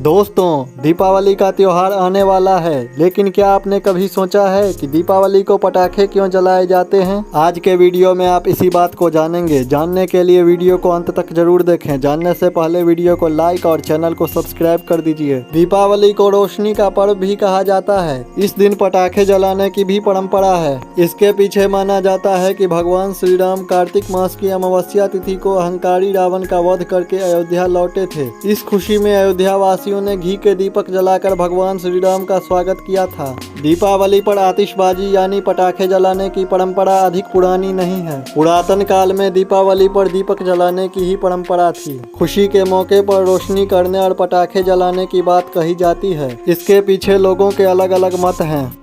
दोस्तों, दीपावली का त्योहार आने वाला है, लेकिन क्या आपने कभी सोचा है कि दीपावली को पटाखे क्यों जलाए जाते हैं? आज के वीडियो में आप इसी बात को जानेंगे। जानने के लिए वीडियो को अंत तक जरूर देखें। जानने से पहले वीडियो को लाइक और चैनल को सब्सक्राइब कर दीजिए। दीपावली को रोशनी का पर्व भी कहा जाता है। इस दिन पटाखे जलाने की भी परंपरा है। इसके पीछे माना जाता है कि भगवान श्री राम कार्तिक मास की अमावस्या तिथि को अहंकारी रावण का वध करके अयोध्या लौटे थे। इस खुशी में अयोध्या वासियों ने घी के दीपक जलाकर भगवान श्री राम का स्वागत किया था। दीपावली पर आतिशबाजी यानी पटाखे जलाने की परंपरा अधिक पुरानी नहीं है। पुरातन काल में दीपावली पर दीपक जलाने की ही परंपरा थी। खुशी के मौके पर रोशनी करने और पटाखे जलाने की बात कही जाती है। इसके पीछे लोगों के अलग अलग मत हैं।